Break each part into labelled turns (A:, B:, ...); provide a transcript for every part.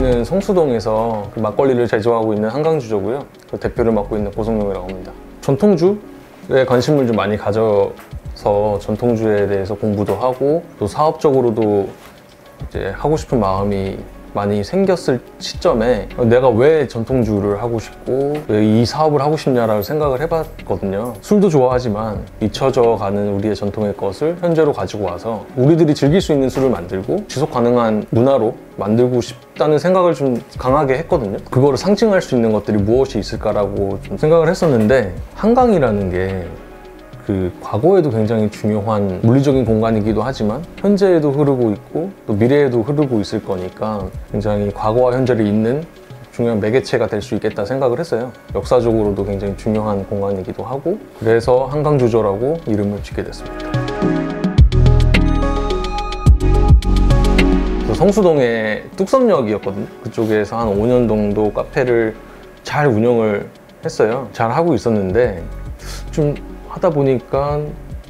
A: 저희는 성수동에서 그 막걸리를 제조하고 있는 한강주조고요. 그 대표를 맡고 있는 고성룡이라고 합니다. 전통주에 관심을 좀 많이 가져서 전통주에 대해서 공부도 하고 또 사업적으로도 이제 하고 싶은 마음이 많이 생겼을 시점에 내가 왜 전통주를 하고 싶고 왜 이 사업을 하고 싶냐라고 생각을 해봤거든요. 술도 좋아하지만 잊혀져 가는 우리의 전통의 것을 현재로 가지고 와서 우리들이 즐길 수 있는 술을 만들고 지속 가능한 문화로 만들고 싶다는 생각을 좀 강하게 했거든요. 그거를 상징할 수 있는 것들이 무엇이 있을까라고 좀 생각을 했었는데, 한강이라는 게 그 과거에도 굉장히 중요한 물리적인 공간이기도 하지만 현재에도 흐르고 있고 또 미래에도 흐르고 있을 거니까 굉장히 과거와 현재를 잇는 중요한 매개체가 될 수 있겠다 생각을 했어요. 역사적으로도 굉장히 중요한 공간이기도 하고, 그래서 한강주조라고 이름을 짓게 됐습니다. 성수동의 뚝섬역이었거든요. 그쪽에서 한 5년 정도 카페를 잘 운영을 했어요. 잘 하고 있었는데 좀 하다 보니까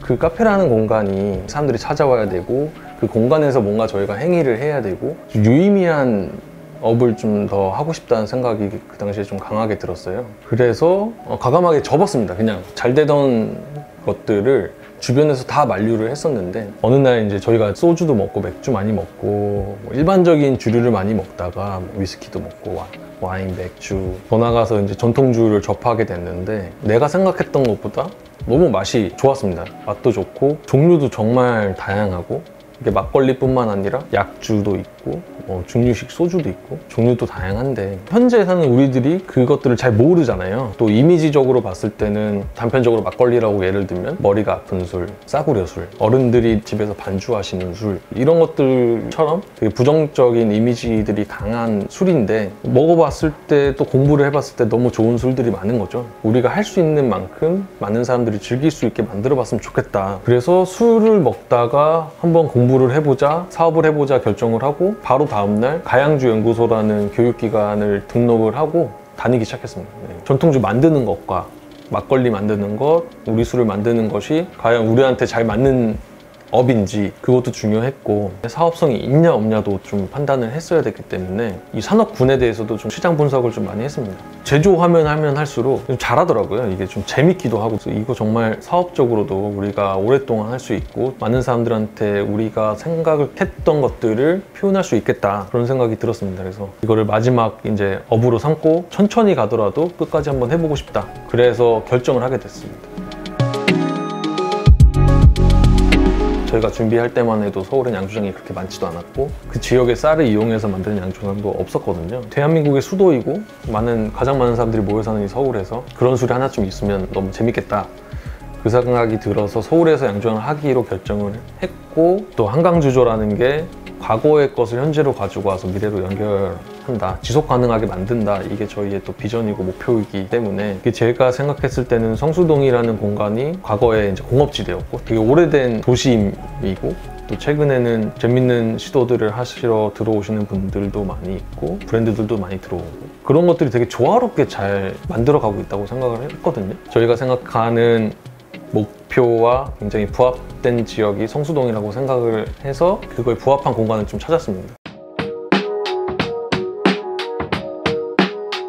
A: 그 카페라는 공간이 사람들이 찾아와야 되고 그 공간에서 뭔가 저희가 행위를 해야 되고 유의미한 업을 좀 더 하고 싶다는 생각이 그 당시에 좀 강하게 들었어요. 그래서 과감하게 접었습니다. 그냥 잘 되던 것들을 주변에서 다 만류를 했었는데, 어느 날 이제 저희가 소주도 먹고 맥주 많이 먹고 일반적인 주류를 많이 먹다가 위스키도 먹고 와인, 맥주, 더 나가서 이제 전통주를 접하게 됐는데 내가 생각했던 것보다 너무 맛이 좋았습니다. 맛도 좋고 종류도 정말 다양하고, 이게 막걸리뿐만 아니라 약주도 있고 중류식 소주도 있고 종류도 다양한데 현재 사는 우리들이 그것들을 잘 모르잖아요. 또 이미지적으로 봤을 때는 단편적으로 막걸리라고 예를 들면 머리가 아픈 술, 싸구려 술, 어른들이 집에서 반주하시는 술, 이런 것들처럼 되게 부정적인 이미지들이 강한 술인데 먹어봤을 때 또 공부를 해봤을 때 너무 좋은 술들이 많은 거죠. 우리가 할 수 있는 만큼 많은 사람들이 즐길 수 있게 만들어봤으면 좋겠다. 그래서 술을 먹다가 한번 공부를 해보자, 사업을 해보자 결정을 하고 바로 다음날 가양주 연구소라는 교육기관을 등록을 하고 다니기 시작했습니다. 전통주 만드는 것과 막걸리 만드는 것, 우리 술을 만드는 것이 과연 우리한테 잘 맞는 업인지 그것도 중요했고, 사업성이 있냐 없냐도 좀 판단을 했어야 됐기 때문에 이 산업군에 대해서도 좀 시장 분석을 좀 많이 했습니다. 제조하면 할수록 좀 잘하더라고요. 이게 좀 재밌기도 하고, 이거 정말 사업적으로도 우리가 오랫동안 할 수 있고 많은 사람들한테 우리가 생각을 했던 것들을 표현할 수 있겠다, 그런 생각이 들었습니다. 그래서 이거를 마지막 이제 업으로 삼고 천천히 가더라도 끝까지 한번 해보고 싶다, 그래서 결정을 하게 됐습니다. 저희가 준비할 때만 해도 서울엔 양조장이 그렇게 많지도 않았고 그 지역의 쌀을 이용해서 만드는 양조장도 없었거든요. 대한민국의 수도이고 가장 많은 사람들이 모여 사는 이 서울에서 그런 술이 하나쯤 있으면 너무 재밌겠다, 그 생각이 들어서 서울에서 양조장을 하기로 결정을 했고, 또 한강주조라는 게 과거의 것을 현재로 가지고 와서 미래로 연결한다, 지속 가능하게 만든다, 이게 저희의 또 비전이고 목표이기 때문에 제가 생각했을 때는 성수동이라는 공간이 과거에 이제 공업지대였고 되게 오래된 도시이고, 또 최근에는 재밌는 시도들을 하시러 들어오시는 분들도 많이 있고 브랜드들도 많이 들어오고, 그런 것들이 되게 조화롭게 잘 만들어가고 있다고 생각을 했거든요. 저희가 생각하는 목표와 굉장히 부합된 지역이 성수동이라고 생각을 해서 그거에 부합한 공간을 좀 찾았습니다.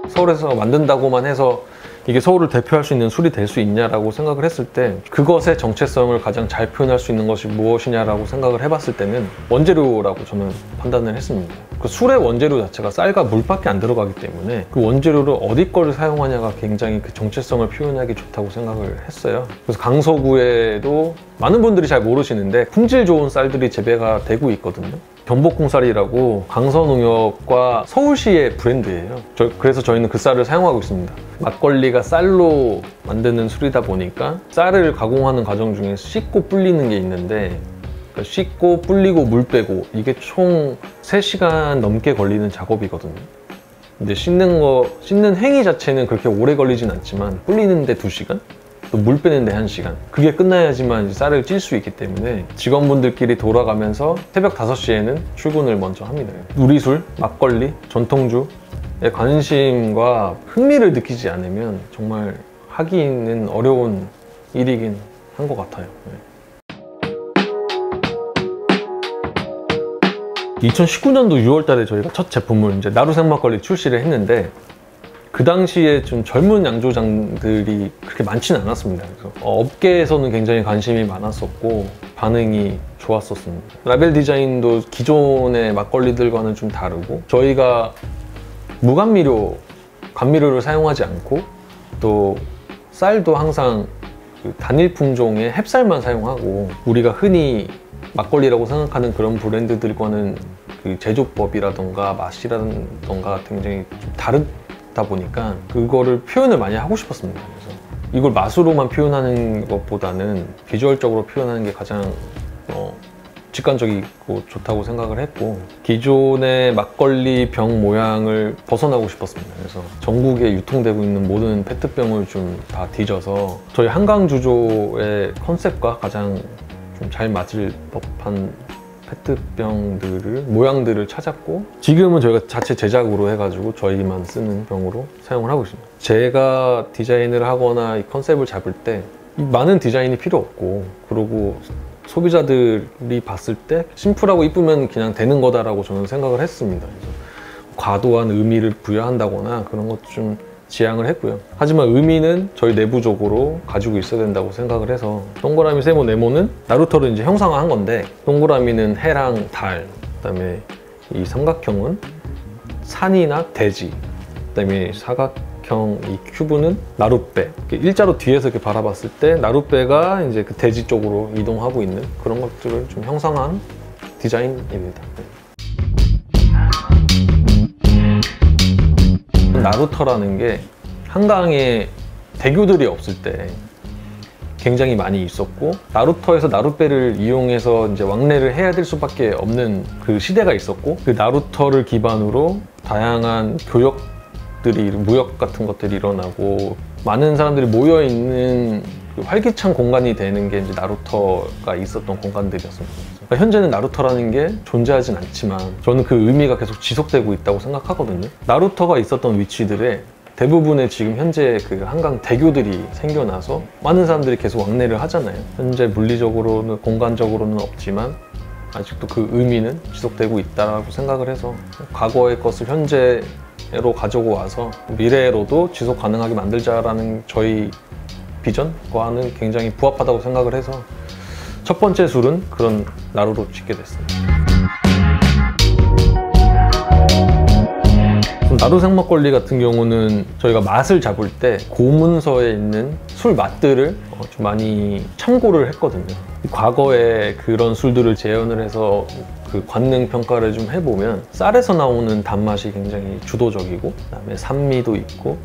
A: 서울에서 만든다고만 해서 이게 서울을 대표할 수 있는 술이 될 수 있냐라고 생각을 했을 때 그것의 정체성을 가장 잘 표현할 수 있는 것이 무엇이냐라고 생각을 해봤을 때는 원재료라고 저는 판단을 했습니다. 그 술의 원재료 자체가 쌀과 물밖에 안 들어가기 때문에 그 원재료를 어디 거를 사용하냐가 굉장히 그 정체성을 표현하기 좋다고 생각을 했어요. 그래서 강서구에도 많은 분들이 잘 모르시는데 품질 좋은 쌀들이 재배가 되고 있거든요. 경복궁쌀이라고 강서농협과 서울시의 브랜드예요. 그래서 저희는 그 쌀을 사용하고 있습니다. 막걸리가 쌀로 만드는 술이다 보니까 쌀을 가공하는 과정 중에 씻고 불리는 게 있는데, 씻고 불리고 물 빼고 이게 총 3시간 넘게 걸리는 작업이거든요. 근데 씻는 행위 자체는 그렇게 오래 걸리진 않지만 불리는데 2시간? 또 물 빼는데 1시간, 그게 끝나야지만 쌀을 찔 수 있기 때문에 직원분들끼리 돌아가면서 새벽 5시에는 출근을 먼저 합니다. 우리 술, 막걸리, 전통주에 관심과 흥미를 느끼지 않으면 정말 하기는 어려운 일이긴 한 것 같아요. 2019년도 6월 달에 저희가 첫 제품을 이제 나루생 막걸리 출시를 했는데, 그 당시에 좀 젊은 양조장들이 그렇게 많지는 않았습니다. 그래서 업계에서는 굉장히 관심이 많았었고 반응이 좋았었습니다. 라벨 디자인도 기존의 막걸리들과는 좀 다르고, 저희가 무감미료, 감미료를 사용하지 않고, 또 쌀도 항상 그 단일 품종의 햅쌀만 사용하고, 우리가 흔히 막걸리라고 생각하는 그런 브랜드들과는 그 제조법이라던가 맛이라던가 굉장히 좀 다르다 보니까 그거를 표현을 많이 하고 싶었습니다. 그래서 이걸 맛으로만 표현하는 것보다는 비주얼적으로 표현하는 게 가장 직관적이고 좋다고 생각을 했고, 기존의 막걸리 병 모양을 벗어나고 싶었습니다. 그래서 전국에 유통되고 있는 모든 페트병을 좀 다 뒤져서 저희 한강주조의 컨셉과 가장 좀 잘 맞을 법한 페트병들을, 모양들을 찾았고, 지금은 저희가 자체 제작으로 해가지고 저희만 쓰는 병으로 사용을 하고 있습니다. 제가 디자인을 하거나 이 컨셉을 잡을 때 많은 디자인이 필요 없고, 그리고 소비자들이 봤을 때 심플하고 이쁘면 그냥 되는 거다라고 저는 생각을 했습니다. 그래서 과도한 의미를 부여한다거나 그런 것 좀 지양을 했고요. 하지만 의미는 저희 내부적으로 가지고 있어야 된다고 생각을 해서, 동그라미, 세모, 네모는 나루터를 이제 형상화한 건데, 동그라미는 해랑 달, 그다음에 이 삼각형은 산이나 대지, 그다음에 사각형 이 큐브는 나룻배. 일자로 뒤에서 이렇게 바라봤을 때 나룻배가 이제 그 대지 쪽으로 이동하고 있는 그런 것들을 좀 형상화한 디자인입니다. 나루터라는 게 한강에 대교들이 없을 때 굉장히 많이 있었고, 나루터에서 나룻배를 이용해서 이제 왕래를 해야 될 수밖에 없는 그 시대가 있었고, 그 나루터를 기반으로 다양한 교역들이, 무역 같은 것들이 일어나고 많은 사람들이 모여 있는 그 활기찬 공간이 되는 게 이제 나루터가 있었던 공간들이었습니다. 그러니까 현재는 나루터라는 게 존재하진 않지만 저는 그 의미가 계속 지속되고 있다고 생각하거든요. 나루터가 있었던 위치들에 대부분의 지금 현재 그 한강 대교들이 생겨나서 많은 사람들이 계속 왕래를 하잖아요. 현재 물리적으로는, 공간적으로는 없지만 아직도 그 의미는 지속되고 있다고 생각을 해서, 과거의 것을 현재로 가지고 와서 미래로도 지속 가능하게 만들자라는 저희 비전과는 굉장히 부합하다고 생각을 해서 첫 번째 술은 그런 나루로 짓게 됐습니다. 나루생 막걸리 같은 경우는 저희가 맛을 잡을 때 고문서에 있는 술 맛들을 좀 많이 참고를 했거든요. 과거에 그런 술들을 재현을 해서 그 관능 평가를 좀 해보면, 쌀에서 나오는 단맛이 굉장히 주도적이고, 그다음에 산미도 있고,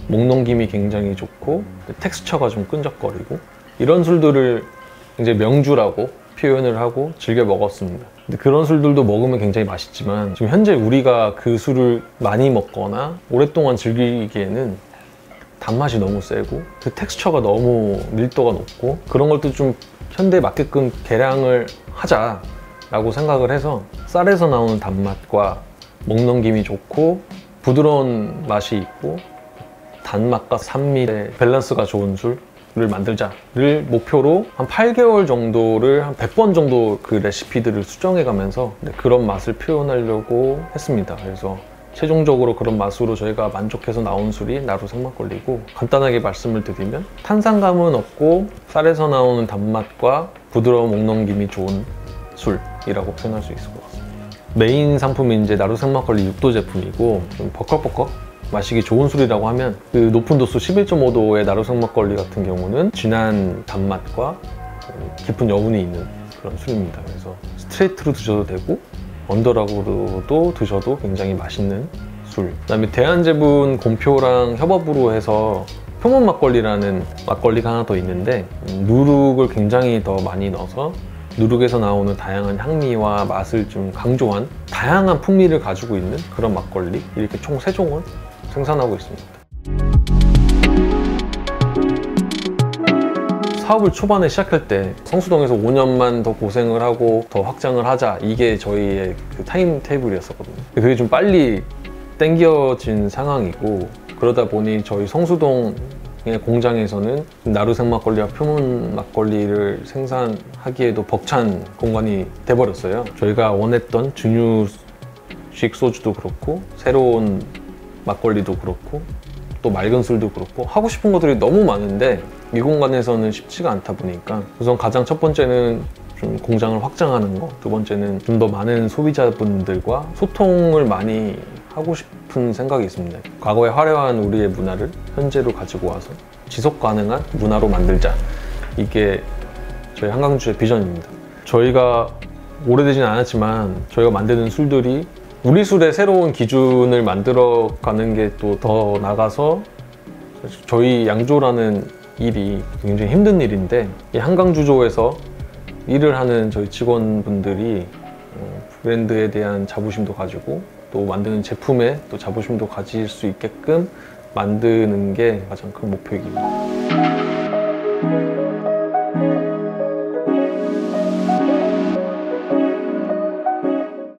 A: 목넘김이 굉장히 좋고, 텍스처가 좀 끈적거리고, 이런 술들을 굉장히 명주라고 표현을 하고 즐겨 먹었습니다. 근데 그런 술들도 먹으면 굉장히 맛있지만, 지금 현재 우리가 그 술을 많이 먹거나 오랫동안 즐기기에는 단맛이 너무 세고, 그 텍스처가 너무 밀도가 높고, 그런 것도 좀 현대에 맞게끔 개량을 하자라고 생각을 해서, 쌀에서 나오는 단맛과 목넘김이 좋고 부드러운 맛이 있고 단맛과 산미의 밸런스가 좋은 술을 만들자를 목표로 한 8개월 정도를 한 100번 정도 그 레시피들을 수정해 가면서 그런 맛을 표현하려고 했습니다. 그래서 최종적으로 그런 맛으로 저희가 만족해서 나온 술이 나루생 막걸리고, 간단하게 말씀을 드리면 탄산감은 없고 쌀에서 나오는 단맛과 부드러운 목넘김이 좋은 술이라고 표현할 수 있을 것 같습니다. 메인 상품이 이제 나루생 막걸리 6도 제품이고, 좀 버컥버컥 마시기 좋은 술이라고 하면, 그 높은 도수 11.5도의 나루생 막걸리 같은 경우는 진한 단맛과 깊은 여운이 있는 그런 술입니다. 그래서 스트레이트로 드셔도 되고 언더락으로도 드셔도 굉장히 맛있는 술. 그다음에 대한제분 곰표랑 협업으로 해서 표문 막걸리라는 막걸리가 하나 더 있는데, 누룩을 굉장히 더 많이 넣어서 누룩에서 나오는 다양한 향미와 맛을 좀 강조한 다양한 풍미를 가지고 있는 그런 막걸리, 이렇게 총 3종을 생산하고 있습니다. 사업을 초반에 시작할 때 성수동에서 5년만 더 고생을 하고 더 확장을 하자, 이게 저희의 그 타임 테이블이었었거든요. 그게 좀 빨리 땡겨진 상황이고, 그러다 보니 저희 성수동 공장에서는 나루생 막걸리와 표문 막걸리를 생산하기에도 벅찬 공간이 돼버렸어요. 저희가 원했던 증류식 소주도 그렇고 새로운 막걸리도 그렇고 또 맑은 술도 그렇고 하고 싶은 것들이 너무 많은데 이 공간에서는 쉽지가 않다 보니까 우선 가장 첫 번째는 좀 공장을 확장하는 거, 두 번째는 좀 더 많은 소비자분들과 소통을 많이 하고 싶은 생각이 있습니다. 과거의 화려한 우리의 문화를 현재로 가지고 와서 지속 가능한 문화로 만들자. 이게 저희 한강주의 비전입니다. 저희가 오래되진 않았지만 저희가 만드는 술들이 우리 술의 새로운 기준을 만들어가는 게 또 더 나가서 저희 양조라는 일이 굉장히 힘든 일인데 이 한강주조에서 일을 하는 저희 직원분들이 브랜드에 대한 자부심도 가지고 또 만드는 제품에 또 자부심도 가질 수 있게끔 만드는 게 가장 큰 목표이기도 합니다.